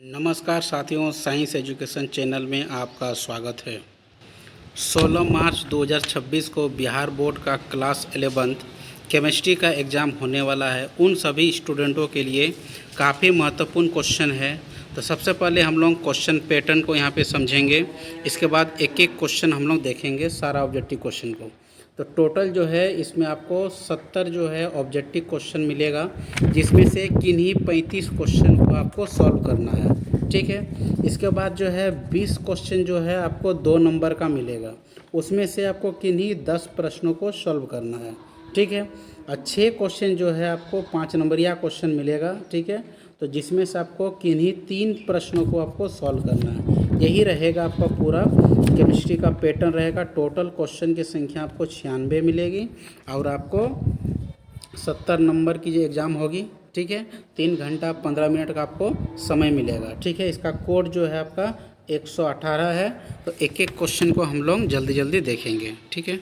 नमस्कार साथियों, science education channel में आपका स्वागत है। 16 मार्च 2026 को बिहार बोर्ड का क्लास 11th केमिस्ट्री का एग्ज़ाम होने वाला है। उन सभी स्टूडेंटों के लिए काफ़ी महत्वपूर्ण क्वेश्चन है। तो सबसे पहले हम लोग क्वेश्चन पैटर्न को यहाँ पे समझेंगे। इसके बाद एक एक क्वेश्चन हम लोग देखेंगे, सारा ऑब्जेक्टिव क्वेश्चन को। तो टोटल जो है इसमें आपको 70 जो है ऑब्जेक्टिव क्वेश्चन मिलेगा, जिसमें से किन्हीं 35 क्वेश्चन को आपको सॉल्व करना है। ठीक है। इसके बाद जो है 20 क्वेश्चन जो है आपको 2 नंबर का मिलेगा, उसमें से आपको किन्हीं 10 प्रश्नों को सॉल्व करना है। ठीक है। और 6 क्वेश्चन जो है आपको 5 नंबरिया क्वेश्चन मिलेगा। ठीक है। तो जिसमें से आपको किन्हीं 3 प्रश्नों को आपको सॉल्व करना है। यही रहेगा आपका पूरा केमिस्ट्री का पैटर्न रहेगा। टोटल क्वेश्चन की संख्या आपको 96 मिलेगी और आपको 70 नंबर की जो एग्ज़ाम होगी। ठीक है। 3 घंटा 15 मिनट का आपको समय मिलेगा। ठीक है। इसका कोड जो है आपका 118 है। तो एक एक क्वेश्चन को हम लोग जल्दी जल्दी देखेंगे। ठीक है।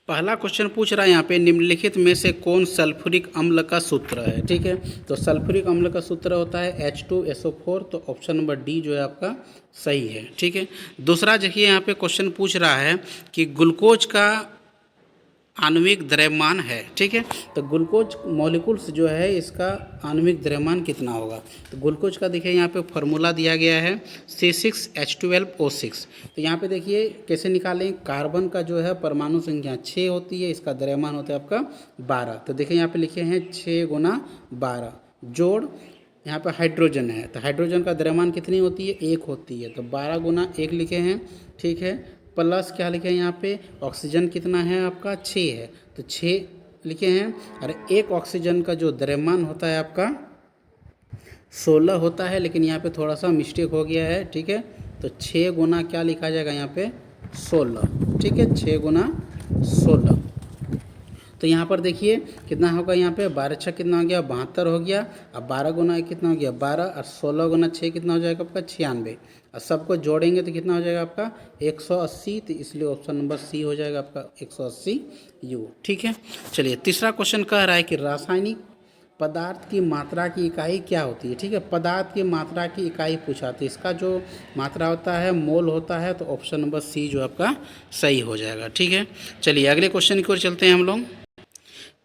पहला क्वेश्चन पूछ रहा है यहाँ पे, निम्नलिखित में से कौन सल्फ्यूरिक अम्ल का सूत्र है। ठीक है। तो सल्फ्यूरिक अम्ल का सूत्र होता है H2SO4। तो ऑप्शन नंबर डी जो है आपका सही है। ठीक है। दूसरा देखिए, यहाँ पे क्वेश्चन पूछ रहा है कि ग्लूकोज का आणविक द्रव्यमान है। ठीक है। तो ग्लूकोज मॉलिक्यूल्स जो है इसका आणविक द्रव्यमान कितना होगा। तो ग्लूकोज का देखिए यहाँ पे फार्मूला दिया गया है C6H12O6। तो यहाँ पे देखिए कैसे निकालें। कार्बन का जो है परमाणु संख्या 6 होती है, इसका द्रव्यमान होता है आपका 12। तो देखिए यहाँ पे लिखे हैं 6 गुना 12 जोड़ यहाँ पे हाइड्रोजन है। तो हाइड्रोजन का द्रव्यमान कितनी होती है, 1 होती है। तो 12 गुना 1 लिखे हैं। ठीक है। प्लस क्या लिखे हैं यहाँ पे, ऑक्सीजन कितना है आपका 6 है, तो 6 लिखे हैं। और एक ऑक्सीजन का जो द्रव्यमान होता है आपका 16 होता है, लेकिन यहाँ पे थोड़ा सा मिस्टेक हो गया है। ठीक है। तो 6 गुना क्या लिखा जाएगा यहाँ पे 16। ठीक है। 6 गुना 16। तो यहाँ पर देखिए कितना होगा, यहाँ पे 12 छः कितना हो गया 72 हो गया। अब 12 गुना 1 कितना हो गया 12, और 16 गुना 6 कितना हो जाएगा आपका 96। और सबको जोड़ेंगे तो कितना हो जाएगा आपका 180। तो इसलिए ऑप्शन नंबर सी हो जाएगा आपका 180 यू। ठीक है। चलिए तीसरा क्वेश्चन कह रहा है कि रासायनिक पदार्थ की मात्रा की इकाई क्या होती है। ठीक है। पदार्थ की मात्रा की इकाई पूछा, तो इसका जो मात्रा होता है मोल होता है। तो ऑप्शन नंबर सी जो आपका सही हो जाएगा। ठीक है। चलिए अगले क्वेश्चन की ओर चलते हैं हम लोग।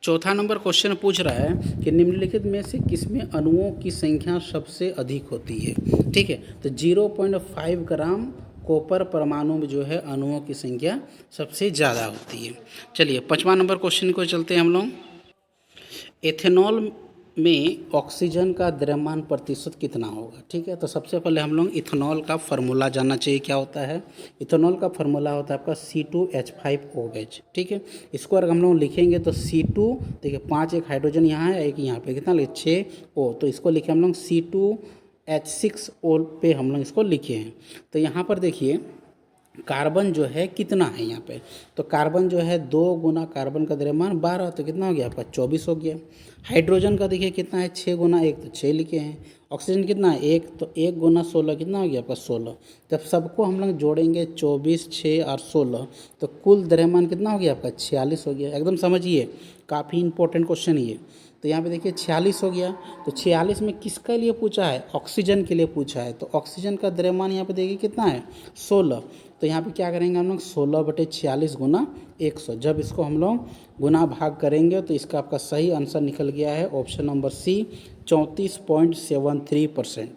चौथा नंबर क्वेश्चन पूछ रहा है कि निम्नलिखित में से किसमें अणुओं की संख्या सबसे अधिक होती है। ठीक है। तो 0.5 ग्राम कॉपर परमाणु में जो है अणुओं की संख्या सबसे ज़्यादा होती है। चलिए 5वां नंबर क्वेश्चन को चलते हैं हम लोग। एथेनॉल में ऑक्सीजन का द्रव्यमान प्रतिशत कितना होगा। ठीक है। तो सबसे पहले हम लोग इथेनॉल का फार्मूला जानना चाहिए क्या होता है। इथेनॉल का फार्मूला होता है आपका C2H5OH। ठीक है। इसको अगर हम लोग लिखेंगे तो C2 देखिए 5 एक हाइड्रोजन यहाँ है, एक यहाँ पे कितना लिखे 6O। तो इसको लिखे हम लोग C2H6O पे हम लोग इसको लिखे हैं। तो यहाँ पर देखिए कार्बन जो है कितना है यहाँ पे, तो कार्बन जो है 2 गुना कार्बन का द्रव्यमान 12, तो कितना हो गया आपका 24 हो गया। हाइड्रोजन का देखिए कितना है 6 गुना 1, तो 6 लिखे हैं। ऑक्सीजन कितना है 1, तो 1 गुना 16 कितना हो गया आपका 16। जब सबको हम लोग जोड़ेंगे 24, 6 और 16, तो कुल द्रव्यमान कितना हो गया आपका 46 हो गया। एकदम समझिए, काफ़ी इंपॉर्टेंट क्वेश्चन ये। तो यहाँ पे देखिए 46 हो गया। तो 46 में किसके लिए पूछा है, ऑक्सीजन के लिए पूछा है। तो ऑक्सीजन का द्रव्यमान यहाँ पे देखिए कितना है 16। तो यहाँ पे क्या करेंगे हम लोग 16/46 गुना 100। जब इसको हम लोग गुना भाग करेंगे तो इसका आपका सही आंसर निकल गया है ऑप्शन नंबर सी 34.73%।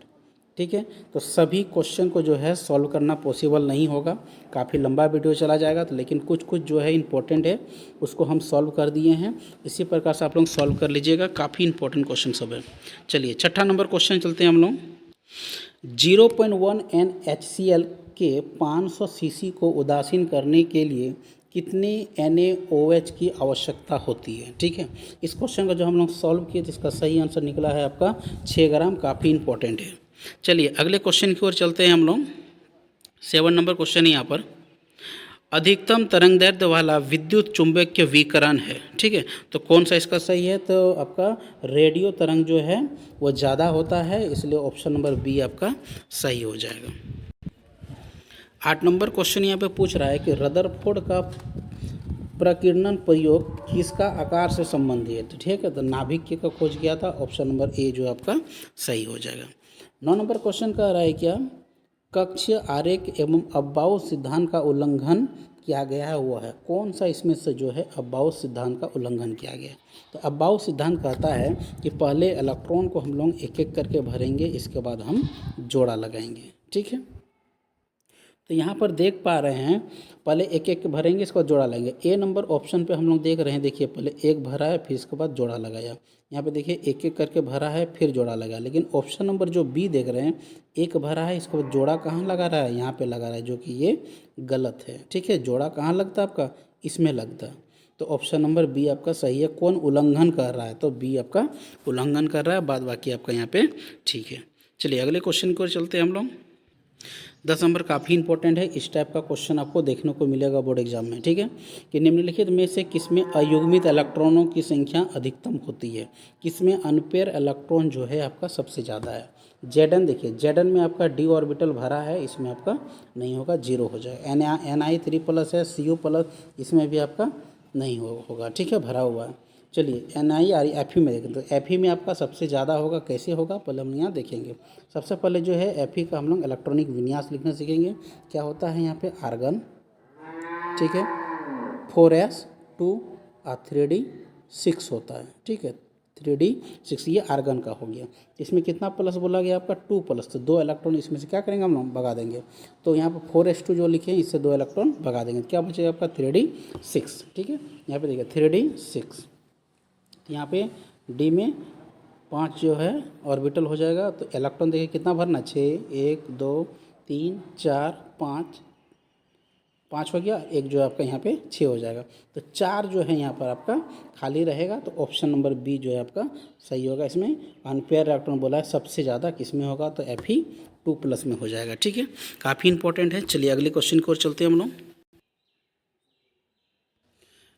ठीक है। तो सभी क्वेश्चन को जो है सॉल्व करना पॉसिबल नहीं होगा, काफ़ी लंबा वीडियो चला जाएगा। तो लेकिन कुछ कुछ जो है इंपॉर्टेंट है उसको हम सॉल्व कर दिए हैं। इसी प्रकार से आप लोग सॉल्व कर लीजिएगा, काफ़ी इंपॉर्टेंट क्वेश्चन सब है। चलिए छठा नंबर क्वेश्चन चलते हैं हम लोग। 0.1 NaHCl के 500 सीसी को उदासीन करने के लिए कितने NaOH की आवश्यकता होती है। ठीक है। इस क्वेश्चन का जो हम लोग सॉल्व किए तो इसका सही आंसर निकला है आपका 6 ग्राम, काफ़ी इंपॉर्टेंट है। चलिए अगले क्वेश्चन की ओर चलते हैं हम लोग। 7 नंबर क्वेश्चन यहाँ पर अधिकतम तरंगदैर्ध्य वाला विद्युत चुंबकीय विकिरण है। ठीक है। तो कौन सा इसका सही है, तो आपका रेडियो तरंग जो है वो ज़्यादा होता है, इसलिए ऑप्शन नंबर बी आपका सही हो जाएगा। 8 नंबर क्वेश्चन यहाँ पे पूछ रहा है कि रदरफोर्ड का प्रकीर्णन प्रयोग किसका आकार से संबंधित है। तो ठीक है। तो नाभिक का खोज किया था, ऑप्शन नंबर ए जो आपका सही हो जाएगा। 9 नंबर क्वेश्चन कह रहा है क्या, कक्षीय आरेख एवं अब्बाउ सिद्धांत का उल्लंघन किया गया है वो है, कौन सा इसमें से जो है अब्बाउ सिद्धांत का उल्लंघन किया गया है। तो अब्बाउ सिद्धांत कहता है कि पहले इलेक्ट्रॉन को हम लोग एक एक करके भरेंगे, इसके बाद हम जोड़ा लगाएंगे, ठीक है। तो यहाँ पर देख पा रहे हैं पहले एक एक भरेंगे, इसके बाद जोड़ा लगाएंगे। ए नंबर ऑप्शन पे हम लोग देख रहे हैं, देखिए पहले एक भरा है फिर इसके बाद जोड़ा लगाया। यहाँ पे देखिए एक एक करके भरा है फिर जोड़ा लगाया, लेकिन ऑप्शन नंबर जो बी देख रहे हैं एक भरा है, इसके बाद जोड़ा कहाँ लगा रहा है, यहाँ पे लगा रहा है, जो कि ये गलत है, ठीक है। जोड़ा कहाँ लगता है आपका, इसमें लगता है। तो ऑप्शन नंबर बी आपका सही है। कौन उल्लंघन कर रहा है, तो बी आपका उल्लंघन कर रहा है, बाद बाकी आपका यहाँ पे ठीक है। चलिए अगले क्वेश्चन की ओर चलते हैं हम लोग। 10 नंबर काफ़ी इंपॉर्टेंट है, इस टाइप का क्वेश्चन आपको देखने को मिलेगा बोर्ड एग्जाम में, ठीक है। कि निम्नलिखित में से किसमें अयुग्मित इलेक्ट्रॉनों की संख्या अधिकतम होती है, किसमें अनपेयर इलेक्ट्रॉन जो है आपका सबसे ज़्यादा है। जेडन देखिए, जेडन में आपका डी ऑर्बिटल भरा है, इसमें आपका नहीं होगा, जीरो हो जाएगा। Ni3+ है, Cu+, इसमें भी आपका नहीं होगा, ठीक है, भरा हुआ है। चलिए Ni और Fe में देखें, तो Fe में आपका सबसे ज़्यादा होगा, कैसे होगा पहले हम यहाँ देखेंगे। सबसे पहले जो है Fe का हम लोग इलेक्ट्रॉनिक विन्यास लिखना सीखेंगे। क्या होता है यहाँ पे, आर्गन, ठीक है, 4s2 और 3d6 होता है, ठीक है, 3d6 ये आर्गन का हो गया। इसमें कितना प्लस बोला गया आपका, 2+, तो 2 इलेक्ट्रॉन इसमें से क्या करेंगे हम लोग, भगा देंगे। तो यहाँ पर 4s2 जो लिखे हैं इससे 2 इलेक्ट्रॉन भगा देंगे, क्या बचेगा आपका 3d6, ठीक है। यहाँ पे देखिए 3d6, यहाँ पे डी में 5 जो है ऑर्बिटल हो जाएगा। तो इलेक्ट्रॉन देखिए कितना भरना, 6, 1 2 3 4 5 5 हो गया, एक जो आपका यहाँ पे 6 हो जाएगा। तो 4 जो है यहाँ पर आपका खाली रहेगा, तो ऑप्शन नंबर बी जो है आपका सही होगा। इसमें अनपेयर इलेक्ट्रॉन बोला है सबसे ज़्यादा किस में होगा, तो Fe2+ में हो जाएगा, ठीक है, काफ़ी इंपॉर्टेंट है। चलिए अगले क्वेश्चन की ओर चलते हैं हम लोग।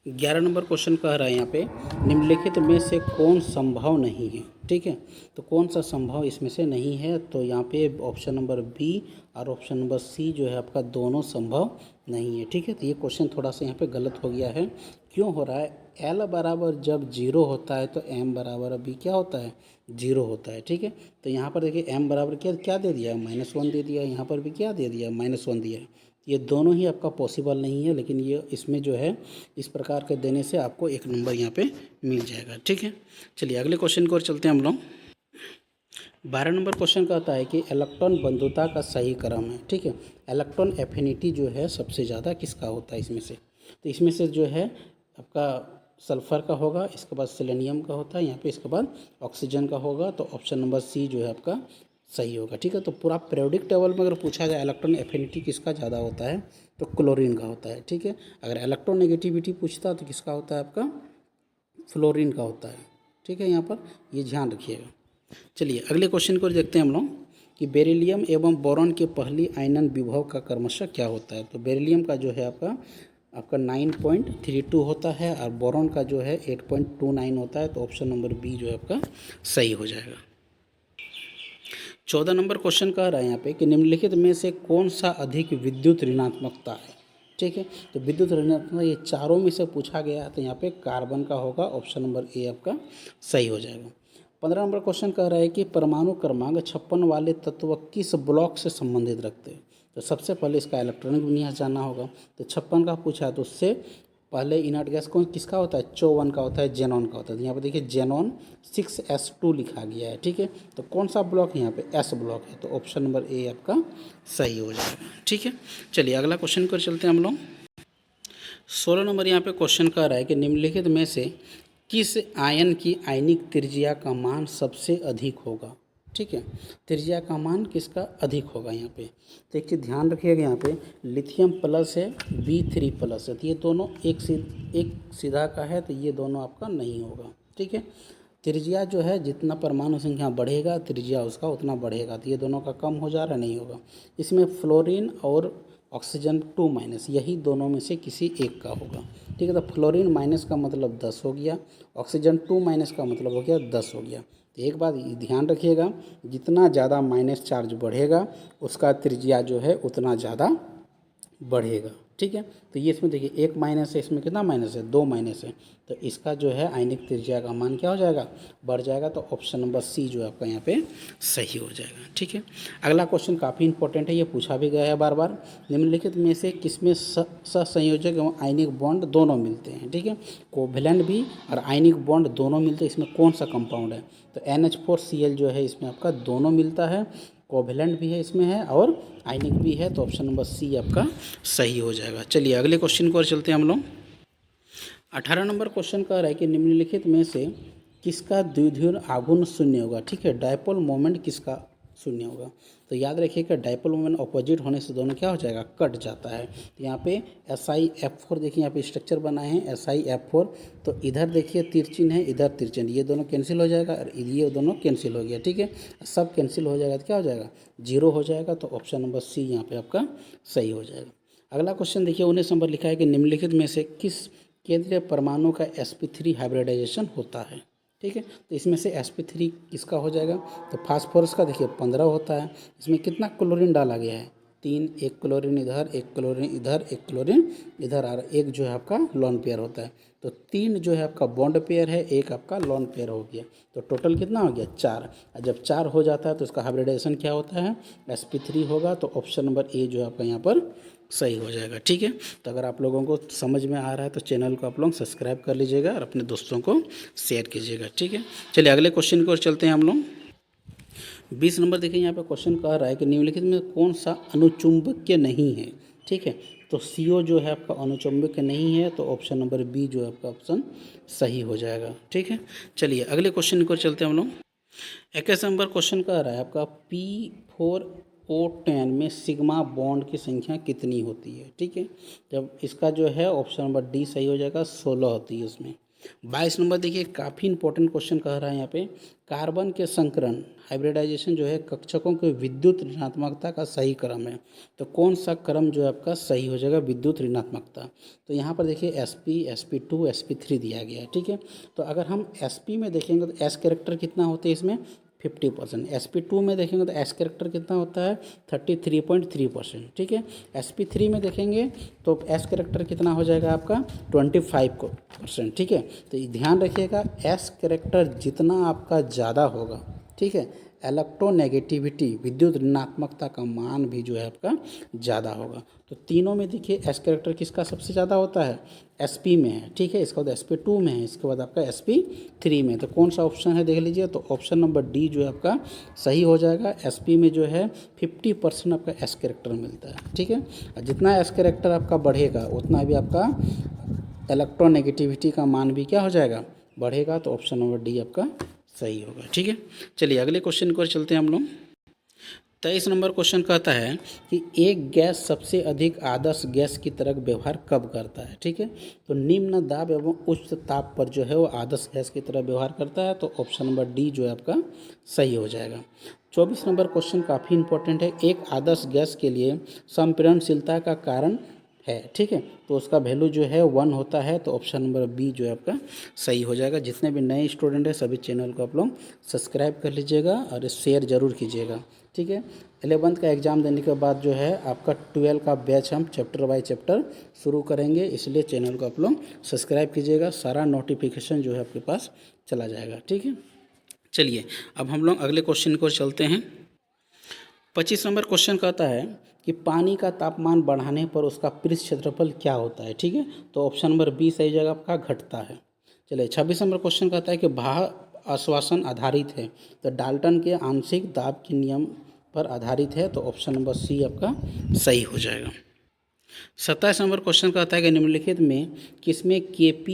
11 नंबर क्वेश्चन कह रहा है यहाँ पे, निम्नलिखित में से कौन संभव नहीं है, ठीक है। तो कौन सा संभव इसमें से नहीं है, तो यहाँ पे ऑप्शन नंबर बी और ऑप्शन नंबर सी जो है आपका दोनों संभव नहीं है, ठीक है। तो ये क्वेश्चन थोड़ा सा यहाँ पे गलत हो गया है। क्यों हो रहा है, एल बराबर जब 0 होता है तो एम बराबर अभी क्या होता है, 0 होता है, ठीक है। तो यहाँ पर देखिए एम बराबर क्या दे दिया है, -1 दे दिया, यहाँ पर भी क्या दे दिया, -1 दिया है। ये दोनों ही आपका पॉसिबल नहीं है, लेकिन ये इसमें जो है इस प्रकार के देने से आपको 1 नंबर यहाँ पे मिल जाएगा, ठीक है। चलिए अगले क्वेश्चन की ओर चलते हैं हम लोग। 12 नंबर क्वेश्चन कहता है कि इलेक्ट्रॉन बंधुता का सही क्रम है, ठीक है। इलेक्ट्रॉन एफिनिटी जो है सबसे ज़्यादा किसका होता है इसमें से, तो इसमें से जो है आपका सल्फ़र का होगा, इसके बाद सेलेनियम का होता है यहाँ पे, इसके बाद ऑक्सीजन का होगा। तो ऑप्शन नंबर सी जो है आपका सही होगा, ठीक है। तो पूरा पीरियोडिक टेबल में अगर पूछा जाए इलेक्ट्रॉन एफिनिटी किसका ज़्यादा होता है, तो क्लोरीन का होता है, ठीक है। अगर इलेक्ट्रॉन नेगेटिविटी पूछता तो किसका होता है आपका, फ्लोरीन का होता है, ठीक है। यहाँ पर ये ध्यान रखिएगा। चलिए अगले क्वेश्चन को देखते हैं हम लोग कि बेरिलियम एवं बोरॉन के पहली आयनन विभव का क्रमशः क्या होता है। तो बेरिलियम का जो है आपका 9.32 होता है और बोरॉन का जो है 8.29 होता है। तो ऑप्शन नंबर बी जो है आपका सही हो जाएगा। 14 नंबर क्वेश्चन कह रहा है यहाँ पे कि निम्नलिखित में से कौन सा अधिक विद्युत ऋणात्मकता है, ठीक है। तो विद्युत ऋणात्मकता ये चारों में से पूछा गया है, तो यहाँ पे कार्बन का होगा, ऑप्शन नंबर ए आपका सही हो जाएगा। 15 नंबर क्वेश्चन कह रहा है कि परमाणु क्रमांक 56 वाले तत्व किस ब्लॉक से संबंधित रखते हैं। तो सबसे पहले इसका इलेक्ट्रॉनिक विन्यास जानना होगा। तो 56 का पूछा है, तो उससे पहले इनर्ट गैस कौन किसका होता है, 54 का होता है, जेनॉन का होता है। तो यहाँ पे देखिए जेनॉन 6s2 लिखा गया है, ठीक है। तो कौन सा ब्लॉक है यहाँ पे, एस ब्लॉक है। तो ऑप्शन नंबर ए आपका सही हो जाएगा, ठीक है। चलिए अगला क्वेश्चन पर चलते हैं हम लोग। 16 नंबर यहाँ पे क्वेश्चन कह रहा है कि निम्नलिखित में से किस आयन की आयनिक त्रिज्या का मान सबसे अधिक होगा, ठीक है। त्रिज्या का मान किसका अधिक होगा यहाँ पे, तो एक चीज़ ध्यान रखिएगा, यहाँ पे लिथियम प्लस है, B3+ है, तो ये दोनों एक सीधा का है, तो ये दोनों आपका नहीं होगा, ठीक है। त्रिज्या जो है जितना परमाणु संख्या बढ़ेगा त्रिज्या उसका उतना बढ़ेगा, तो ये दोनों का कम हो जा रहा है, नहीं होगा। इसमें फ्लोरीन और ऑक्सीजन 2- यही दोनों में से किसी एक का होगा, ठीक है। तो फ्लोरीन माइनस का मतलब 10 हो गया, ऑक्सीजन 2- का मतलब हो गया 10 हो गया। तो एक बात ध्यान रखिएगा, जितना ज़्यादा माइनस चार्ज बढ़ेगा उसका त्रिज्या जो है उतना ज़्यादा बढ़ेगा, ठीक है। तो ये इसमें देखिए एक माइनस है, इसमें कितना माइनस है, 2 माइनस है, तो इसका जो है आयनिक त्रिज्या का मान क्या हो जाएगा, बढ़ जाएगा। तो ऑप्शन नंबर सी जो है आपका यहाँ पे सही हो जाएगा। ठीक है। अगला क्वेश्चन काफ़ी इंपॉर्टेंट है, ये पूछा भी गया है बार बार। निम्नलिखित में से किसमें सहसंयोजक एवं आयनिक बॉन्ड दोनों मिलते हैं। ठीक है, कोवेलेंट भी और आयनिक बॉन्ड दोनों मिलते हैं, इसमें कौन सा कंपाउंड है, तो NH4Cl जो है इसमें आपका दोनों मिलता है, कोवेलेंट भी है इसमें है और आयनिक भी है, तो ऑप्शन नंबर सी आपका सही हो जाएगा। चलिए अगले क्वेश्चन को और चलते हैं हम लोग। 18 नंबर क्वेश्चन कह रहा है कि निम्नलिखित में से किसका द्विध्रुव आघूर्ण शून्य होगा। ठीक है, डायपोल मोमेंट किसका शून्य होगा, तो याद रखिएगा डायपोल मोमेंट अपोजिट होने से दोनों क्या हो जाएगा, कट जाता है। तो यहाँ पे SiF4 देखिए, यहाँ पे स्ट्रक्चर बना है SiF4, तो इधर देखिए तीर चिन्ह है, इधर तीर चिन्ह, ये दोनों कैंसिल हो जाएगा और ये दोनों कैंसिल हो गया। ठीक है, सब कैंसिल हो जाएगा तो क्या हो जाएगा, 0 हो जाएगा। तो ऑप्शन नंबर सी यहाँ पे आपका सही हो जाएगा। अगला क्वेश्चन देखिए 19 नंबर लिखा है कि निम्नलिखित में से किस केंद्रीय परमाणु का sp3 हाइब्रिडाइजेशन होता है। ठीक है, तो इसमें से sp3 किसका हो जाएगा, तो फास्फोरस का देखिए 15 होता है। इसमें कितना क्लोरीन डाला गया है, 3, एक क्लोरीन इधर, एक क्लोरीन इधर, एक क्लोरीन इधर, और एक जो है आपका लॉन पेयर होता है। तो 3 जो है आपका बॉन्ड पेयर है, एक आपका लॉन पेयर हो गया, तो टोटल कितना हो गया 4। और जब 4 हो जाता है तो इसका हाइब्रिडाइजेशन क्या होता है, sp3 होगा। तो ऑप्शन नंबर ए जो है आपका यहाँ पर सही हो जाएगा। ठीक है, तो अगर आप लोगों को समझ में आ रहा है तो चैनल को आप लोग सब्सक्राइब कर लीजिएगा और अपने दोस्तों को शेयर कीजिएगा। ठीक है, चलिए अगले क्वेश्चन की ओर चलते हैं हम लोग। 20 नंबर देखिए, यहाँ पे क्वेश्चन कह रहा है कि निम्नलिखित में कौन सा अनुचुंबकीय नहीं है। ठीक है, तो CO जो है आपका अनुचुंबकीय नहीं है, तो ऑप्शन नंबर बी जो है आपका ऑप्शन सही हो जाएगा। ठीक है, चलिए अगले क्वेश्चन की ओर चलते हैं हम लोग। 21 नंबर क्वेश्चन कह रहा है आपका P4O10 में सिग्मा बॉन्ड की संख्या कितनी होती है। ठीक है, जब इसका जो है ऑप्शन नंबर डी सही हो जाएगा, 16 होती है उसमें। 22 नंबर देखिए, काफ़ी इंपॉर्टेंट क्वेश्चन कह रहा है यहाँ पे, कार्बन के संकरण हाइब्रिडाइजेशन जो है कक्षकों के विद्युत ऋणात्मकता का सही क्रम है, तो कौन सा क्रम जो है आपका सही हो जाएगा, विद्युत ऋणात्मकता। तो यहाँ पर देखिए sp, sp2, sp3 दिया गया है। ठीक है, तो अगर हम sp में देखेंगे तो s कैरेक्टर कितना होते हैं इसमें 50%, sp2 में देखेंगे तो s कैरेक्टर कितना होता है 33.3%। ठीक है, sp3 में देखेंगे तो s कैरेक्टर कितना हो जाएगा आपका 25%। ठीक है, तो ध्यान रखिएगा s कैरेक्टर जितना आपका ज़्यादा होगा, ठीक है, इलेक्ट्रोनेगेटिविटी विद्युत ऋणात्मकता का मान भी जो है आपका ज़्यादा होगा। तो तीनों में देखिए s कैरेक्टर किसका सबसे ज़्यादा होता है, sp में है। ठीक है, इसके बाद sp2 में है, इसके बाद आपका sp3 में। तो कौन सा ऑप्शन है देख लीजिए, तो ऑप्शन नंबर डी जो है आपका सही हो जाएगा। sp में जो है 50% आपका s कैरेक्टर मिलता है। ठीक है, और जितना s कैरेक्टर आपका बढ़ेगा उतना भी आपका इलेक्ट्रोनेगेटिविटी का मान भी क्या हो जाएगा, बढ़ेगा। तो ऑप्शन नंबर डी आपका सही होगा। ठीक है, चलिए अगले क्वेश्चन की ओर चलते हैं हम लोग। 23 नंबर क्वेश्चन कहता है कि एक गैस सबसे अधिक आदर्श गैस की तरह व्यवहार कब करता है। ठीक है, तो निम्न दाब एवं उच्च ताप पर जो है वो आदर्श गैस की तरह व्यवहार करता है। तो ऑप्शन नंबर डी जो है आपका सही हो जाएगा। 24 नंबर क्वेश्चन काफ़ी इंपॉर्टेंट है, एक आदर्श गैस के लिए संपीड़नशीलता का कारण है। ठीक है, तो उसका वैल्यू जो है 1 होता है। तो ऑप्शन नंबर बी जो है आपका सही हो जाएगा। जितने भी नए स्टूडेंट हैं सभी चैनल को आप लोग सब्सक्राइब कर लीजिएगा और शेयर ज़रूर कीजिएगा। ठीक है, 11th का एग्ज़ाम देने के बाद जो है आपका 12 का बैच हम चैप्टर बाय चैप्टर शुरू करेंगे, इसलिए चैनल को आप लोग सब्सक्राइब कीजिएगा, सारा नोटिफिकेशन जो है आपके पास चला जाएगा। ठीक है, चलिए अब हम लोग अगले क्वेश्चन की ओर चलते हैं। 25 नंबर क्वेश्चन कहता है कि पानी का तापमान बढ़ाने पर उसका पृष्ठ क्षेत्रफल क्या होता है। ठीक है, तो ऑप्शन नंबर बी सही जगह आपका घटता है। चलिए 26 नंबर क्वेश्चन कहता है कि बाह्य आश्वासन आधारित है, तो डाल्टन के आंशिक दाब के नियम पर आधारित है। तो ऑप्शन नंबर सी आपका सही हो जाएगा। 27 नंबर क्वेश्चन कहता है कि निम्नलिखित में किसमें Kp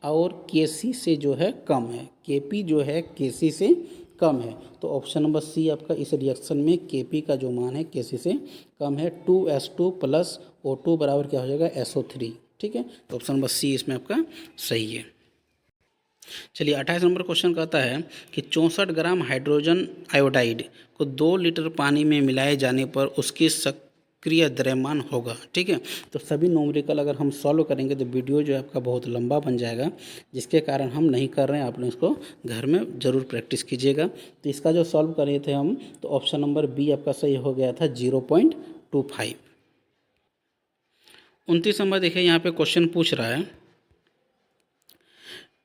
और Kc से जो है कम है। Kp जो है Kc से कम है, तो ऑप्शन नंबर सी आपका इस रिएक्शन में Kp का जो मान है Kc से कम है। 2s2 प्लस O2 बराबर क्या हो जाएगा SO3। ठीक है, तो ऑप्शन नंबर सी इसमें आपका सही है। चलिए 28 नंबर क्वेश्चन कहता है कि 64 ग्राम हाइड्रोजन आयोडाइड को 2 लीटर पानी में मिलाए जाने पर उसकी सक्रिय द्रव्यमान होगा। ठीक है, तो सभी न्यूमेरिकल अगर हम सॉल्व करेंगे तो वीडियो जो है आपका बहुत लंबा बन जाएगा, जिसके कारण हम नहीं कर रहे हैं। आप लोग इसको घर में ज़रूर प्रैक्टिस कीजिएगा। तो इसका जो सॉल्व कर रहे थे हम, तो ऑप्शन नंबर बी आपका सही हो गया था 0.25। 29 नंबर देखिए यहाँ पे क्वेश्चन पूछ रहा है,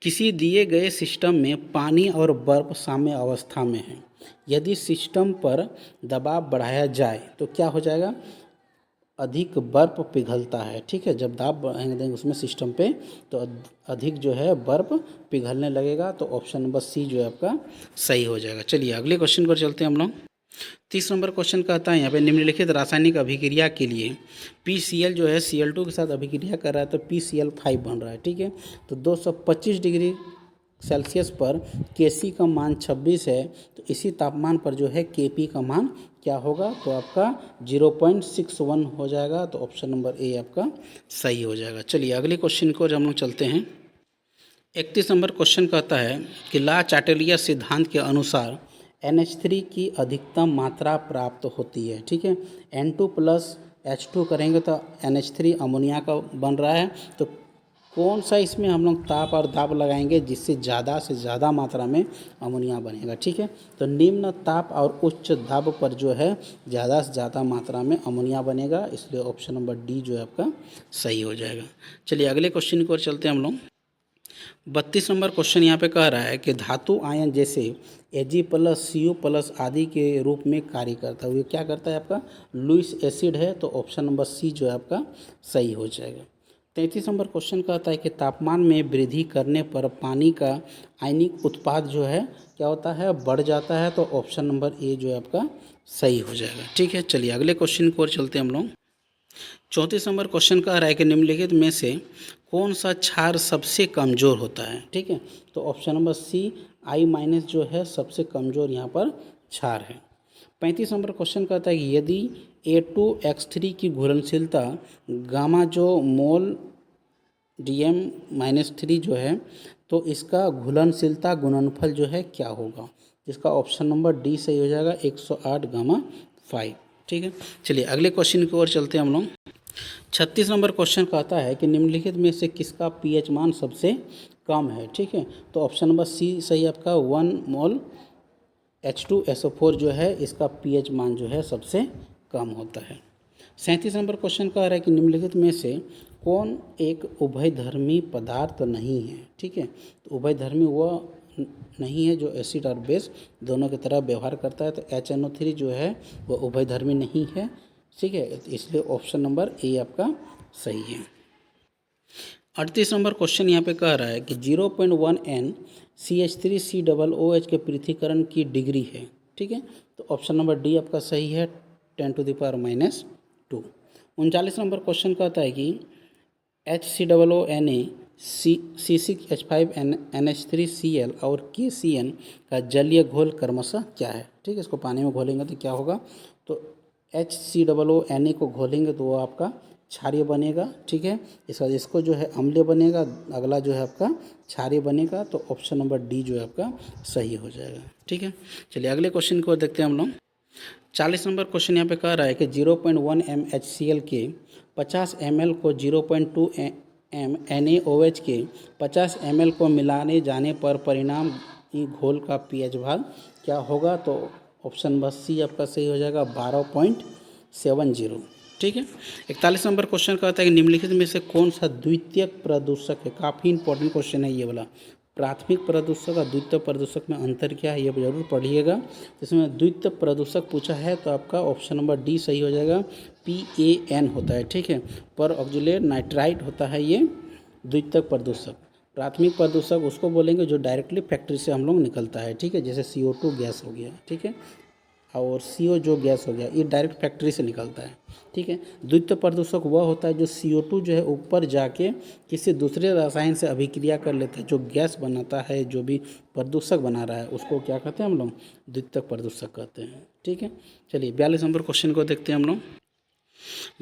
किसी दिए गए सिस्टम में पानी और बर्फ साम्य अवस्था में है। यदि सिस्टम पर दबाव बढ़ाया जाए तो क्या हो जाएगा, अधिक बर्फ पिघलता है। ठीक है, जब दाब बढ़ाएंगे देंगे उसमें सिस्टम पे तो अधिक जो है बर्फ पिघलने लगेगा। तो ऑप्शन नंबर सी जो है आपका सही हो जाएगा। चलिए अगले क्वेश्चन पर चलते हैं हम लोग। 30 नंबर क्वेश्चन कहता है यहाँ पे, निम्नलिखित रासायनिक अभिक्रिया के लिए PCl जो है Cl2 के साथ अभिक्रिया कर रहा है तो PCl5 बन रहा है। ठीक है, तो 225 डिग्री सेल्सियस पर Kc का मान 26 है, तो इसी तापमान पर जो है Kp का मान क्या होगा, तो आपका 0.61 हो जाएगा। तो ऑप्शन नंबर ए आपका सही हो जाएगा। चलिए अगले क्वेश्चन को हम लोग चलते हैं। 31 नंबर क्वेश्चन कहता है कि ला चाटेलिया सिद्धांत के अनुसार NH3 की अधिकतम मात्रा प्राप्त होती है। ठीक है, N2 प्लस H2 करेंगे तो NH3 अमोनिया का बन रहा है। तो कौन सा इसमें हम लोग ताप और दाब लगाएंगे जिससे ज़्यादा से ज़्यादा मात्रा में अमोनिया बनेगा। ठीक है, तो निम्न ताप और उच्च दाब पर जो है ज़्यादा से ज़्यादा मात्रा में अमोनिया बनेगा, इसलिए ऑप्शन नंबर डी जो है आपका सही हो जाएगा। चलिए अगले क्वेश्चन की ओर चलते हैं हम लोग। 32 नंबर क्वेश्चन यहाँ पे कह रहा है कि धातु आयन जैसे Ag प्लस Cu प्लस आदि के रूप में कार्य करता है। ये क्या करता है, आपका लुईस एसिड है। तो ऑप्शन नंबर सी जो है आपका सही हो जाएगा। 33 नंबर क्वेश्चन कहता है कि तापमान में वृद्धि करने पर पानी का आयनिक उत्पाद जो है क्या होता है, बढ़ जाता है। तो ऑप्शन नंबर ए जो है आपका सही हो जाएगा। ठीक है, चलिए अगले क्वेश्चन की ओर चलते हैं हम लोग। 34 नंबर क्वेश्चन कह रहा है कि निम्नलिखित में से कौन सा क्षार सबसे कमज़ोर होता है। ठीक है, तो ऑप्शन नंबर सी I- जो है सबसे कमज़ोर यहाँ पर क्षार है। 35 नंबर क्वेश्चन कहता है कि यदि A2X3 की घुलनशीलता गामा जो मोल DM-3 जो है तो इसका घुलनशीलता गुणनफल जो है क्या होगा, जिसका ऑप्शन नंबर डी सही हो जाएगा, 108 गामा 5। ठीक है, चलिए अगले क्वेश्चन की ओर चलते हैं हम लोग। 36 नंबर क्वेश्चन कहता है कि निम्नलिखित में से किसका pH मान सबसे कम है। ठीक है, तो ऑप्शन नंबर सी सही आपका 1 मोल H2SO4 जो है इसका pH मान जो है सबसे कम होता है। 37 नंबर क्वेश्चन कह रहा है कि निम्नलिखित में से कौन एक उभयधर्मी पदार्थ नहीं है। ठीक है, तो उभयधर्मी वह नहीं है जो एसिड और बेस दोनों की तरह व्यवहार करता है। तो HNO3 जो है वह उभयधर्मी नहीं है। ठीक है, तो इसलिए ऑप्शन नंबर ए आपका सही है। 38 नंबर क्वेश्चन यहाँ पे कह रहा है कि 0.1 N CH3COOH के पृथक्करण की डिग्री है। ठीक है, तो ऑप्शन नंबर डी आपका सही है, 10⁻²। 39 नंबर क्वेश्चन कहता है कि HCOONA C6H5NH3Cl और KCN का जलीय घोल क्रमशः क्या है। ठीक है, इसको पानी में घोलेंगे तो क्या होगा, तो HCOONA को घोलेंगे तो वो आपका क्षारीय बनेगा। ठीक है, इसको जो है अम्लीय बनेगा, अगला जो है आपका क्षारीय बनेगा। तो ऑप्शन नंबर डी जो है आपका सही हो जाएगा। ठीक है, चलिए अगले क्वेश्चन को देखते हैं हम लोग। 40 नंबर क्वेश्चन यहाँ पे कह रहा है कि 0.1 MHCl के 50 ml को 0.2 NaOH के 50 ml को मिलाने जाने पर परिणाम घोल का pH भाग क्या होगा, तो ऑप्शन नंबर सी आपका सही हो जाएगा, 12.70। ठीक है, 41 नंबर क्वेश्चन कहता है कि निम्नलिखित में से कौन सा द्वितीयक प्रदूषक है। काफ़ी इंपॉर्टेंट क्वेश्चन है ये वाला। प्राथमिक प्रदूषक और द्वितीयक प्रदूषक में अंतर क्या है ये जरूर पढ़िएगा। इसमें द्वितीयक प्रदूषक पूछा है तो आपका ऑप्शन नंबर डी सही हो जाएगा, PAN होता है। ठीक है, पर ऑक्जुलेट नाइट्राइट होता है ये द्वितीयक प्रदूषक। प्राथमिक प्रदूषक उसको बोलेंगे जो डायरेक्टली फैक्ट्री से हम लोग निकलता है। ठीक है, जैसे CO2 गैस हो गया। ठीक है, और CO जो गैस हो गया ये डायरेक्ट फैक्ट्री से निकलता है। ठीक है, द्वितीय प्रदूषक वह होता है जो CO2 जो है ऊपर जाके किसी दूसरे रसायन से अभिक्रिया कर लेता है, जो गैस बनाता है, जो भी प्रदूषक बना रहा है उसको क्या कहते हैं हम लोग, द्वितीय प्रदूषक कहते हैं। ठीक है, चलिए 42 नंबर क्वेश्चन को देखते हैं हम लोग।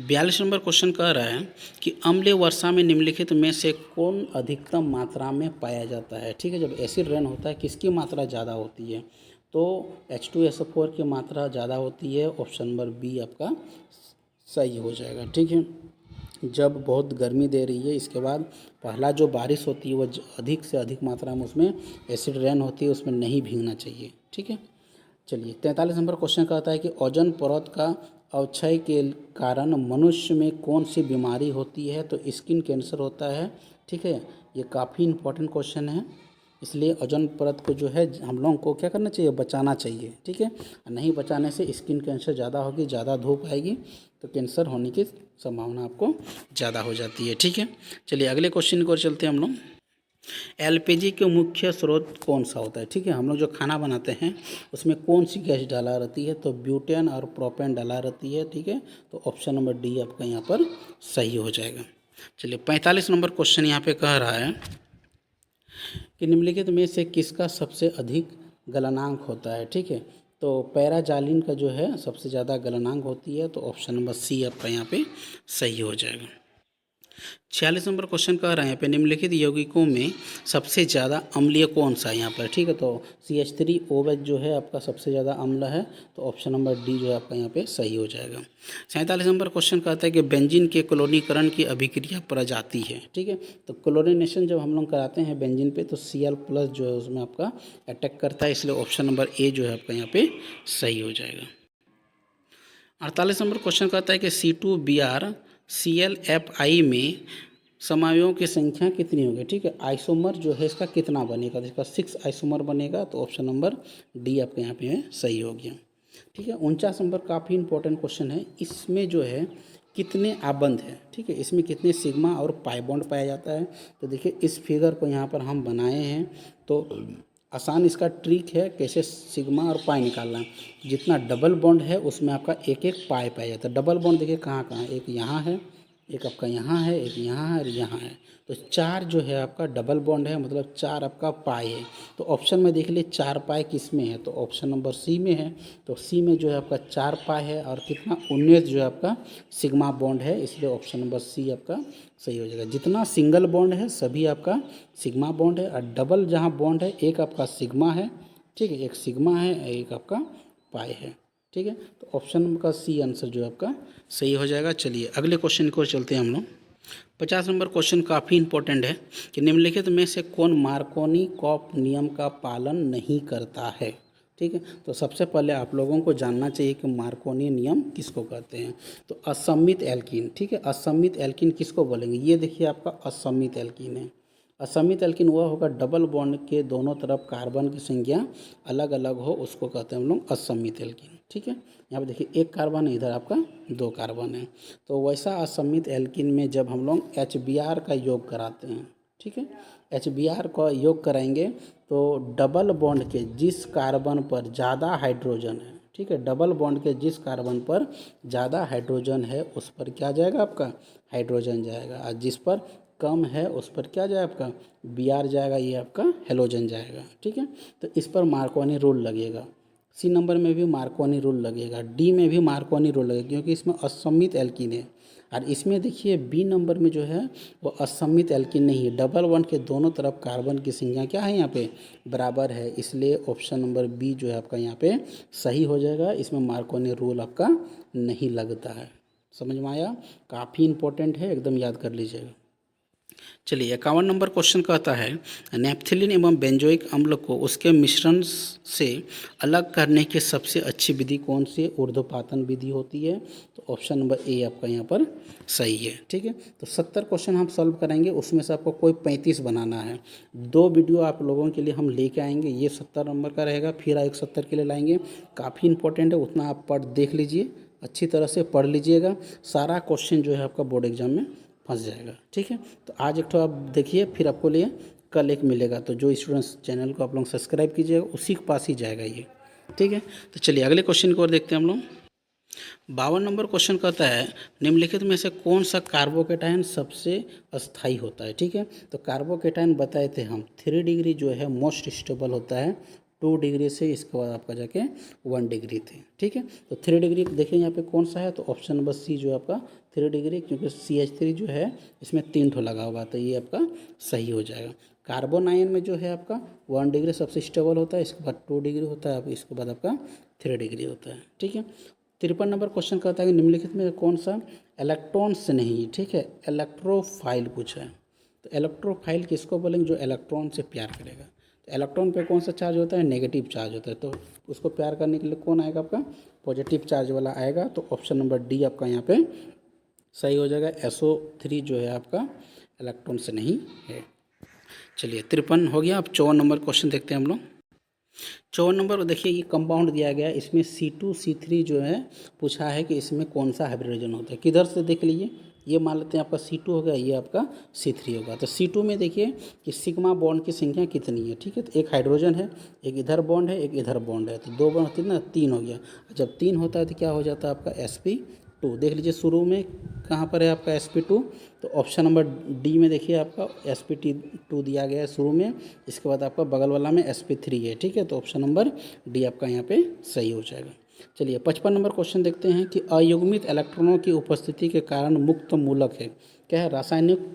42 नंबर क्वेश्चन कह रहा है कि अम्लीय वर्षा में निम्नलिखित में से कौन अधिकतम मात्रा में पाया जाता है। ठीक है, जब एसिड रेन होता है किसकी मात्रा ज़्यादा होती है, तो H2SO4 की मात्रा ज़्यादा होती है। ऑप्शन नंबर बी आपका सही हो जाएगा। ठीक है, जब बहुत गर्मी दे रही है इसके बाद पहला जो बारिश होती है वो अधिक से अधिक मात्रा में उसमें एसिड रेन होती है, उसमें नहीं भीगना चाहिए। ठीक है, चलिए 43 नंबर क्वेश्चन कहता है कि ओजोन परत का अवक्षय के कारण मनुष्य में कौन सी बीमारी होती है? तो स्किन कैंसर होता है। ठीक है, ये काफ़ी इम्पोर्टेंट क्वेश्चन है, इसलिए ओजोन परत को जो है हम लोगों को क्या करना चाहिए? बचाना चाहिए। ठीक है, नहीं बचाने से स्किन कैंसर ज़्यादा होगी, ज़्यादा धूप आएगी तो कैंसर होने की संभावना आपको ज़्यादा हो जाती है। ठीक है, चलिए अगले क्वेश्चन की ओर चलते हैं हम लोग। एलपीजी के मुख्य स्रोत कौन सा होता है? ठीक है, हम लोग जो खाना बनाते हैं उसमें कौन सी गैस डाला रहती है? तो ब्यूटेन और प्रोपेन डाला रहती है। ठीक है, तो ऑप्शन नंबर डी आपका यहाँ पर सही हो जाएगा। चलिए 45 नंबर क्वेश्चन यहाँ पे कह रहा है कि निम्नलिखित में से किसका सबसे अधिक गलनांक होता है? ठीक है, तो पैराजालिन का जो है सबसे ज़्यादा गलनांक होती है, तो ऑप्शन नंबर सी आपका यहाँ पे सही हो जाएगा। 46 नंबर क्वेश्चन कह रहे हैं पे निम्नलिखित यौगिकों में सबसे ज़्यादा अम्लीय कौन सा है यहाँ पर? ठीक है, तो CH3OH जो है आपका सबसे ज़्यादा अम्ल है, तो ऑप्शन नंबर डी जो है आपका यहाँ पे सही हो जाएगा। 47 नंबर क्वेश्चन कहता है कि बेंजीन के क्लोरीकरण की अभिक्रिया प्रजाति है। ठीक है, तो क्लोरीनेशन जब हम लोग कराते हैं बेंजीन पे तो Cl+ जो है उसमें आपका अटैक करता है, इसलिए ऑप्शन नंबर ए जो है आपका यहाँ पे सही हो जाएगा। 48 नंबर क्वेश्चन कहता है कि C2BrClFi में समायों की संख्या कितनी होगी? ठीक है, आइसोमर जो है इसका कितना बनेगा? तो इसका 6 आइसोमर बनेगा, तो ऑप्शन नंबर डी आपके यहाँ पे सही हो गया। ठीक है, 49 नंबर काफ़ी इंपॉर्टेंट क्वेश्चन है, इसमें जो है कितने आबंध है? ठीक है, इसमें कितने सिग्मा और पाई बॉन्ड पाया जाता है? तो देखिए इस फिगर को यहाँ पर हम बनाए हैं, तो आसान इसका ट्रिक है कैसे सिग्मा और पाई निकालना है। जितना डबल बॉन्ड है उसमें आपका एक एक पाई पाया जाता है। डबल बॉन्ड देखिए कहाँ कहाँ है, एक यहाँ है, एक आपका यहाँ है, एक यहाँ है और यहाँ है, तो 4 जो है आपका डबल बॉन्ड है, मतलब 4 आपका पाई है। तो ऑप्शन में देख लिए 4 पाई किस में है? तो ऑप्शन नंबर सी में है, तो सी में जो है आपका 4 पाई है और कितना 19 जो है आपका सिग्मा बॉन्ड है, इसलिए ऑप्शन नंबर सी आपका सही हो जाएगा। जितना सिंगल बॉन्ड है सभी आपका सिग्मा बॉन्ड है, और डबल जहाँ बॉन्ड है एक आपका सिग्मा है। ठीक है, एक सिग्मा है, एक आपका पाई है। ठीक है, तो ऑप्शन का सी आंसर जो है आपका सही हो जाएगा। चलिए अगले क्वेश्चन को चलते हैं हम लोग। 50 नंबर क्वेश्चन काफ़ी इंपॉर्टेंट है कि निम्नलिखित में से कौन मार्कोनी-कॉप नियम का पालन नहीं करता है? ठीक है, तो सबसे पहले आप लोगों को जानना चाहिए कि मार्कोनी नियम किसको कहते हैं। तो असम्मित एल्कीन, ठीक है, असम्मित एल्कीन किसको बोलेंगे? ये देखिए आपका असम्मित एल्कीन है। असम्मित एल्कीन वह होगा डबल बॉन्ड के दोनों तरफ कार्बन की संख्या अलग अलग हो, उसको कहते हैं हम लोग असम्मित एल्कीन। ठीक है, यहाँ पे देखिए एक कार्बन है, इधर आपका 2 कार्बन है, तो वैसा असम्मित एल्कीन में जब हम लोग HBr का योग कराते हैं, ठीक है, HBr का योग कराएंगे तो डबल बॉन्ड के जिस कार्बन पर ज़्यादा हाइड्रोजन है, ठीक है, डबल बॉन्ड के जिस कार्बन पर ज़्यादा हाइड्रोजन है उस पर क्या जाएगा? आपका हाइड्रोजन जाएगा, और जिस पर कम है उस पर क्या जाएगा? आपका Br जाएगा, ये आपका हेलोजन जाएगा। ठीक है, तो इस पर मार्कोनी रूल लगेगा। सी नंबर में भी मार्कोनी रूल लगेगा, डी में भी मार्कोनी रूल लगेगा, क्योंकि इसमें असम्मित एल्कीन है। और इसमें देखिए बी नंबर में जो है वो असम्मित एल्कीन नहीं है, डबल बॉन्ड के दोनों तरफ कार्बन की संख्या क्या है? यहाँ पे बराबर है, इसलिए ऑप्शन नंबर बी जो है आपका यहाँ पे सही हो जाएगा। इसमें मार्कोनी रूल आपका नहीं लगता है। समझ में आया? काफ़ी इंपॉर्टेंट है, एकदम याद कर लीजिएगा। चलिए 51 नंबर क्वेश्चन कहता है नेप्थलीन एवं बेंजोइक अम्ल को उसके मिश्रण से अलग करने की सबसे अच्छी विधि कौन सी? ऊर्ध्वपातन विधि होती है, तो ऑप्शन नंबर ए आपका यहाँ पर सही है। ठीक है, तो 70 क्वेश्चन हम सॉल्व कराएंगे, उसमें से आपको कोई 35 बनाना है। 2 वीडियो आप लोगों के लिए हम लेके आएंगे, ये 70 नंबर का रहेगा, फिर एक 70 के लिए लाएंगे। काफ़ी इंपॉर्टेंट है, उतना आप पढ़ देख लीजिए, अच्छी तरह से पढ़ लीजिएगा, सारा क्वेश्चन जो है आपका बोर्ड एग्जाम में फंस जाएगा। ठीक है, तो आज एक तो आप देखिए, फिर आपको लिए कल एक मिलेगा, तो जो स्टूडेंट्स चैनल को आप लोग सब्सक्राइब कीजिएगा उसी के पास ही जाएगा ये। ठीक है, तो चलिए अगले क्वेश्चन को और देखते हैं हम लोग। 52 नंबर क्वेश्चन कहता है निम्नलिखित में से कौन सा कार्बोकेटायन सबसे अस्थायी होता है? ठीक है, तो कार्बोकेटायन बताए थे हम 3 डिग्री जो है मोस्ट स्टेबल होता है, 2 डिग्री से इसके बाद आपका जाके 1 डिग्री थे। ठीक है, तो 3 डिग्री देखिए यहाँ पे कौन सा है, तो ऑप्शन नंबर सी जो है आपका 3 डिग्री, क्योंकि CH3 जो है इसमें 3 ठो लगा हुआ, तो ये आपका सही हो जाएगा। कार्बन आयन में जो है आपका 1 डिग्री सबसे स्टेबल होता है, इसके बाद 2 डिग्री होता है, इसके बाद आपका 3 डिग्री होता है। ठीक है, 53 नंबर क्वेश्चन कहता है कि निम्नलिखित में कौन सा इलेक्ट्रॉन से नहीं, ठीक है, इलेक्ट्रोफाइल पूछा है। तो इलेक्ट्रोफाइल किसको बोलेंगे? जो इलेक्ट्रॉन से प्यार करेगा। तो इलेक्ट्रॉन पे कौन सा चार्ज होता है? नेगेटिव चार्ज होता है, तो उसको प्यार करने के लिए कौन आएगा? आपका पॉजिटिव चार्ज वाला आएगा, तो ऑप्शन नंबर डी आपका यहाँ पे सही हो जाएगा। SO3 जो है आपका इलेक्ट्रॉन से नहीं है। चलिए 53 हो गया। अब 54 नंबर क्वेश्चन देखते हैं हम लोग। 54 नंबर देखिए, ये कंपाउंड दिया गया है, इसमें C2C3 जो है पूछा है कि इसमें कौन सा हाइब्रिडाइजेशन होता है। किधर से देख लीजिए, ये मान लेते हैं आपका C2 हो गया, ये आपका C3 होगा। तो C2 में देखिए कि सिग्मा बॉन्ड की संख्या कितनी है, ठीक है। तो एक हाइड्रोजन है, एक इधर बॉन्ड है, एक इधर बॉन्ड है, तो 2 बॉन्ड कितना 3 हो गया। जब 3 होता है तो क्या हो जाता है आपका sp2। देख लीजिए शुरू में कहाँ पर है आपका sp2, तो ऑप्शन नंबर डी में देखिए आपका sp2 दिया गया है शुरू में, इसके बाद आपका बगल वाला में sp3 है, ठीक है। तो ऑप्शन नंबर डी आपका यहाँ पे सही हो जाएगा। चलिए 55 नंबर क्वेश्चन देखते हैं कि अयुग्मित इलेक्ट्रॉनों की उपस्थिति के कारण मुक्त मूलक है, क्या है, रासायनिक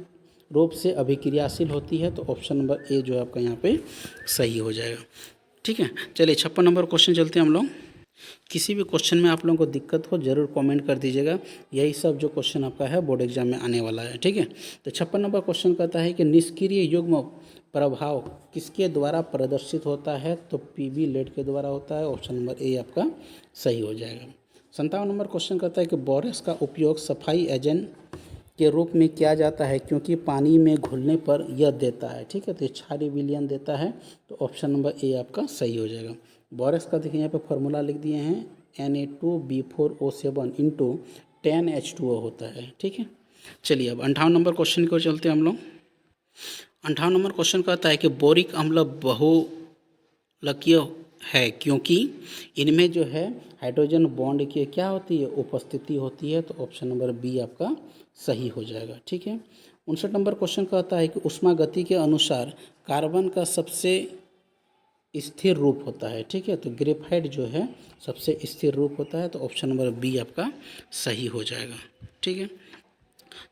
रूप से अभिक्रियाशील होती है। तो ऑप्शन नंबर ए जो है आपका यहाँ पे सही हो जाएगा, ठीक है। चलिए 56 नंबर क्वेश्चन चलते हैं हम लोग। किसी भी क्वेश्चन में आप लोगों को दिक्कत हो जरूर कमेंट कर दीजिएगा, यही सब जो क्वेश्चन आपका है बोर्ड एग्जाम में आने वाला है, ठीक है। तो 56 नंबर क्वेश्चन कहता है कि निष्क्रिय युग्म प्रभाव किसके द्वारा प्रदर्शित होता है। तो पीवी लेड के द्वारा होता है, ऑप्शन नंबर ए आपका सही हो जाएगा। 57 नंबर क्वेश्चन कहता है कि बोरेक्स का उपयोग सफाई एजेंट के रूप में किया जाता है क्योंकि पानी में घुलने पर यह देता है, ठीक है। तो क्षारीय विलयन देता है, तो ऑप्शन नंबर ए आपका सही हो जाएगा। बोरेक्स का देखिए यहाँ पे फॉर्मूला लिख दिए हैं, Na2B4O7 इंटू 10H2O होता है, ठीक है। चलिए अब 58 नंबर क्वेश्चन को चलते हैं हम लोग। 58 नंबर क्वेश्चन कहता है कि बोरिक अम्ल बहुलकीय है क्योंकि इनमें जो है हाइड्रोजन बॉन्ड की क्या होती है, उपस्थिति होती है। तो ऑप्शन नंबर बी आपका सही हो जाएगा, ठीक है। 59 नंबर क्वेश्चन कहता है कि ऊष्मा गति के अनुसार कार्बन का सबसे स्थिर रूप होता है, ठीक है। तो ग्रेफाइट जो है सबसे स्थिर रूप होता है, तो ऑप्शन नंबर बी आपका सही हो जाएगा, ठीक है।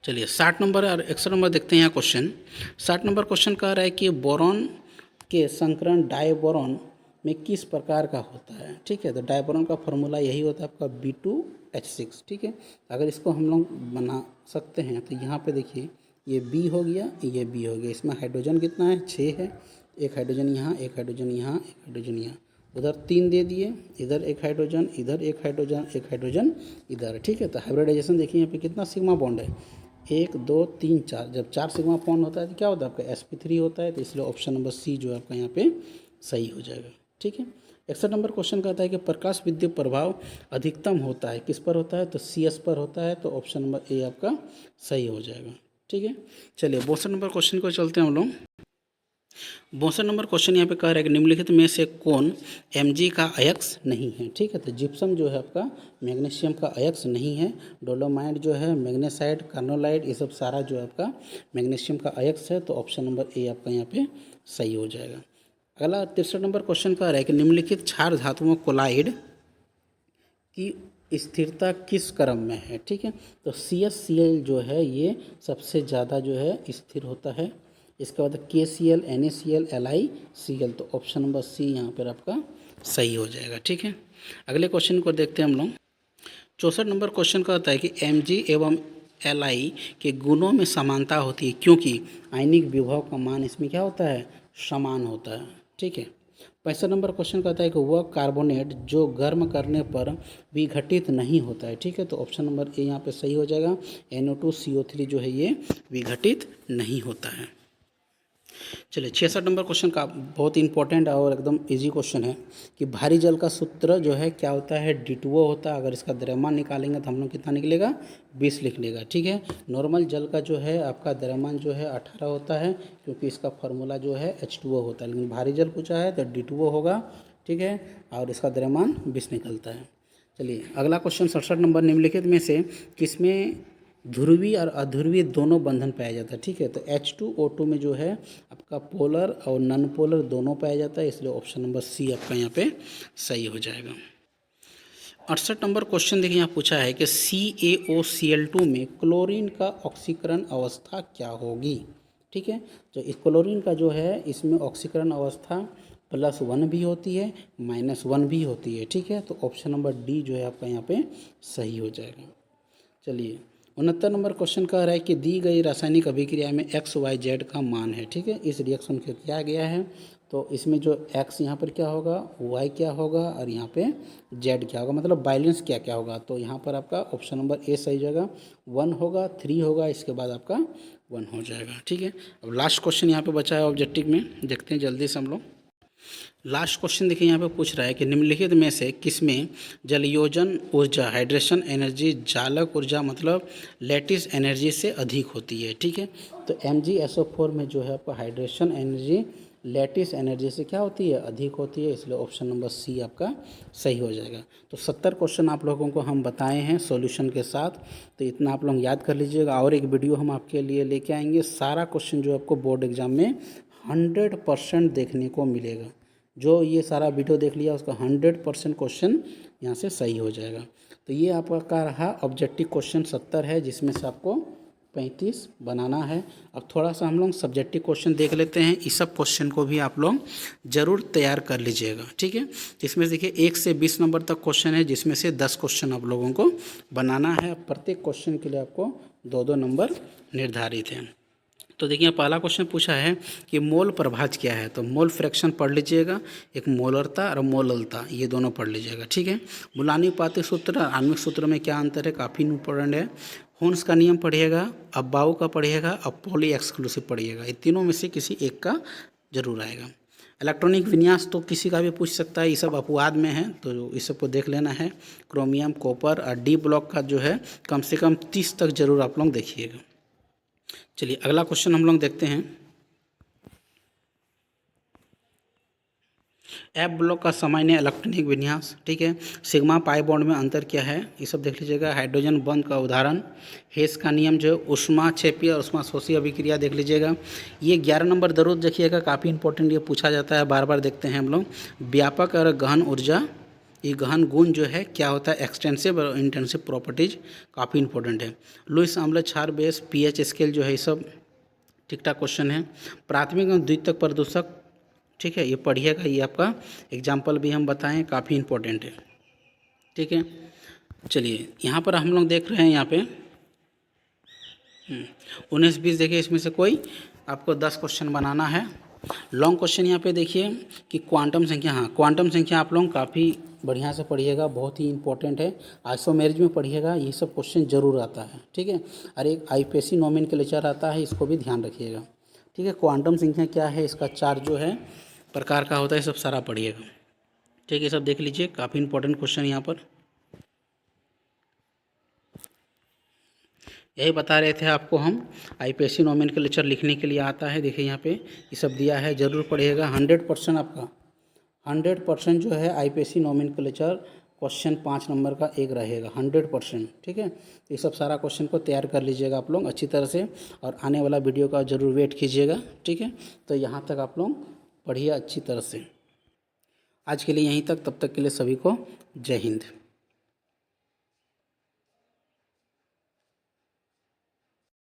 चलिए 60 नंबर और 61 नंबर देखते हैं यहाँ क्वेश्चन। 60 नंबर क्वेश्चन कह रहा है कि बोरॉन के संकरण डायबोरॉन में किस प्रकार का होता है, ठीक है। तो डायबोरॉन का फॉर्मूला यही होता है आपका B2H6, ठीक है। अगर इसको हम लोग बना सकते हैं तो यहाँ पे देखिए ये B हो गया, ये B हो गया, इसमें हाइड्रोजन कितना है 6 है, एक हाइड्रोजन यहाँ, एक हाइड्रोजन यहाँ, एक हाइड्रोजन यहाँ, उधर 3 दे दिए, इधर एक हाइड्रोजन, इधर एक हाइड्रोजन, एक हाइड्रोजन इधर, ठीक है। तो हाइब्रिडाइजेशन देखिए यहाँ पे कितना सिग्मा बॉन्ड है, 1 2 3 4। जब 4 सिग्मा बॉन्ड होता है तो क्या होता है आपका sp3 होता है, तो इसलिए ऑप्शन नंबर सी जो है आपका यहाँ पे सही हो जाएगा, ठीक है। 61 नंबर क्वेश्चन कहता है कि प्रकाश विद्युत प्रभाव अधिकतम होता है किस पर होता है, तो CS पर होता है। तो ऑप्शन नंबर ए आपका सही हो जाएगा, ठीक है। चलिए 62 नंबर क्वेश्चन को चलते हैं हम लोग। 62 नंबर क्वेश्चन यहाँ पे कह रहा है कि निम्नलिखित में से कौन Mg का अयस्क नहीं है, ठीक है। तो जिप्सम जो है आपका मैग्नीशियम का अयस्क नहीं है, डोलोमाइट जो है, मैग्नेसाइट, कार्नोलाइट, ये सब सारा जो है आपका मैग्नीशियम का अयस्क है। तो ऑप्शन नंबर ए आपका यहाँ पे सही हो जाएगा। अगला 63 नंबर क्वेश्चन कह रहा है कि निम्नलिखित क्षार धातुओं कोलाइड की स्थिरता किस क्रम में है, ठीक है। तो CSCl जो है ये सबसे ज़्यादा जो है स्थिर होता है, इसके बाद KCl, NaCl, LiCl। तो ऑप्शन नंबर सी यहाँ पर आपका सही हो जाएगा, ठीक है। अगले क्वेश्चन को देखते हैं हम लोग। 64 नंबर क्वेश्चन कहता है कि Mg एवं Li के गुणों में समानता होती है क्योंकि आयनिक विभव का मान इसमें क्या होता है, समान होता है, ठीक है। 65 नंबर क्वेश्चन कहता है कि वह कार्बोनेट जो गर्म करने पर विघटित नहीं होता है, ठीक है। तो ऑप्शन नंबर ए यहाँ पे सही हो जाएगा, NO2CO3 जो है ये विघटित नहीं होता है। चलिए 66 नंबर क्वेश्चन का बहुत इंपॉर्टेंट और एकदम इजी क्वेश्चन है कि भारी जल का सूत्र जो है क्या होता है, D2O होता है। अगर इसका द्रव्यमान निकालेंगे तो हम लोग कितना निकलेगा, 20 लिख लेगा, ठीक है। नॉर्मल जल का जो है आपका द्रव्यमान जो है 18 होता है क्योंकि इसका फार्मूला जो है H2O होता है, लेकिन भारी जल पूछा है तो D2O होगा, ठीक है। और इसका द्रव्यमान 20 निकलता है। चलिए अगला क्वेश्चन 67 नंबर, निम्नलिखित में से किसमें ध्रुवीय और अध्रुवीय दोनों बंधन पाया जाता है, ठीक है। तो H2O2 में जो है आपका पोलर और नॉन पोलर दोनों पाया जाता है, इसलिए ऑप्शन नंबर सी आपका यहाँ पे सही हो जाएगा। 68 नंबर क्वेश्चन देखिए यहाँ पूछा है कि CaOCl2 में क्लोरीन का ऑक्सीकरण अवस्था क्या होगी, ठीक है। तो इस क्लोरीन का जो है इसमें ऑक्सीकरण अवस्था +1 भी होती है, -1 भी होती है, ठीक है। तो ऑप्शन नंबर डी जो है आपका यहाँ पे सही हो जाएगा। चलिए 69 नंबर क्वेश्चन कह रहा है कि दी गई रासायनिक अभिक्रिया में XYZ का मान है, ठीक है। इस रिएक्शन को किया गया है, तो इसमें जो x यहाँ पर क्या होगा, y क्या होगा और यहाँ पे z क्या होगा, मतलब बैलेंस क्या क्या होगा। तो यहाँ पर आपका ऑप्शन नंबर ए सही जगह 1 होगा, 3 होगा, इसके बाद आपका 1 हो जाएगा। ठीक है, अब लास्ट क्वेश्चन यहाँ पे बचा है ऑब्जेक्टिव में, देखते हैं जल्दी से हम लोग। लास्ट क्वेश्चन देखिए यहाँ पे पूछ रहा है कि निम्नलिखित में से किसमें जलयोजन ऊर्जा हाइड्रेशन एनर्जी जालक ऊर्जा मतलब लैटिस एनर्जी से अधिक होती है। ठीक है, तो MgSO4 में जो है आपका हाइड्रेशन एनर्जी लैटिस एनर्जी से क्या होती है, अधिक होती है, इसलिए ऑप्शन नंबर सी आपका सही हो जाएगा। तो 70 क्वेश्चन आप लोगों को हम बताए हैं सॉल्यूशन के साथ, तो इतना आप लोग याद कर लीजिएगा। और एक वीडियो हम आपके लिए लेके आएंगे, सारा क्वेश्चन जो आपको बोर्ड एग्जाम में 100% देखने को मिलेगा। जो ये सारा वीडियो देख लिया उसका 100% क्वेश्चन यहाँ से सही हो जाएगा। तो ये आपका रहा ऑब्जेक्टिव क्वेश्चन 70 है, जिसमें से आपको 35 बनाना है। अब थोड़ा सा हम लोग सब्जेक्टिव क्वेश्चन देख लेते हैं, इस सब क्वेश्चन को भी आप लोग ज़रूर तैयार कर लीजिएगा। ठीक है, इसमें देखिए 1 से 20 नंबर तक क्वेश्चन है, जिसमें से 10 क्वेश्चन आप लोगों को बनाना है। प्रत्येक क्वेश्चन के लिए आपको 2-2 नंबर निर्धारित हैं। तो देखिए पहला क्वेश्चन पूछा है कि मोल प्रभाज क्या है, तो मोल फ्रैक्शन पढ़ लीजिएगा, एक मोलरता और मोललता ये दोनों पढ़ लीजिएगा। ठीक है, बुलानी-पाती सूत्र और आणविक सूत्र में क्या अंतर है, काफ़ी इंपॉर्टेंट है। होन्स का नियम पढ़िएगा, अब्बाऊ का पढ़िएगा, अब पॉली एक्सक्लूसिव पढ़िएगा, ये तीनों में से किसी एक का जरूर आएगा। इलेक्ट्रॉनिक विन्यास तो किसी का भी पूछ सकता है, ये सब अपवाद में है, तो इस सब को देख लेना है। क्रोमियम, कॉपर और डी ब्लॉक का जो है कम से कम 30 तक जरूर आप लोग देखिएगा। चलिए अगला क्वेश्चन हम लोग देखते हैं। एफ ब्लॉक का सामान्य इलेक्ट्रॉनिक विन्यास। ठीक है, सिग्मा पाई बॉन्ड में अंतर क्या है, ये सब देख लीजिएगा। हाइड्रोजन बंध का उदाहरण, हेस का नियम जो ऊष्मा क्षेपीय और ऊष्मा शोषी अभिक्रिया देख लीजिएगा। ये 11 नंबर जरूर देखिएगा, काफ़ी इंपॉर्टेंट ये पूछा जाता है, बार बार देखते हैं हम लोग। व्यापक और गहन ऊर्जा, ये गहन गुण जो है क्या होता है, एक्सटेंसिव और इंटेंसिव प्रॉपर्टीज काफ़ी इंपॉर्टेंट है। लुईस अम्ल क्षार बेस पीएच स्केल जो है ये सब ठीक ठाक क्वेश्चन है। प्राथमिक और द्वितीयक प्रदूषक, ठीक है, ये पढ़िएगा, ये आपका एग्जाम्पल भी हम बताएं, काफ़ी इंपॉर्टेंट है। ठीक है, चलिए यहाँ पर हम लोग देख रहे हैं यहाँ पे 19-20 देखिए, इसमें से कोई आपको 10 क्वेश्चन बनाना है। लॉन्ग क्वेश्चन यहाँ पे देखिए कि क्वांटम संख्या, हाँ क्वांटम संख्या आप लोग काफ़ी बढ़िया से पढ़िएगा, बहुत ही इंपॉर्टेंट है। आइसोमेरिज में पढ़िएगा, ये सब क्वेश्चन जरूर आता है। ठीक है, और एक आईपीएससी नोमेनक्लेचर आता है, इसको भी ध्यान रखिएगा। ठीक है, क्वांटम संख्या क्या है, इसका चार्ट जो है प्रकार का होता है, सब सारा पढ़िएगा। ठीक है, सब देख लीजिए, काफ़ी इंपॉर्टेंट क्वेश्चन यहाँ पर यही बता रहे थे आपको हम। आईपीएससी नोमेनक्लेचर लिखने के लिए आता है, देखिए यहाँ पे ये सब दिया है, जरूर पढ़िएगा। 100% आपका 100% जो है आईपीएससी नोमेनक्लेचर क्वेश्चन 5 नंबर का एक रहेगा 100%। ठीक है, ये सब सारा क्वेश्चन को तैयार कर लीजिएगा आप लोग अच्छी तरह से, और आने वाला वीडियो का जरूर वेट कीजिएगा। ठीक है, तो यहाँ तक आप लोग पढ़िए अच्छी तरह से। आज के लिए यहीं तक, तब तक के लिए सभी को जय हिंद।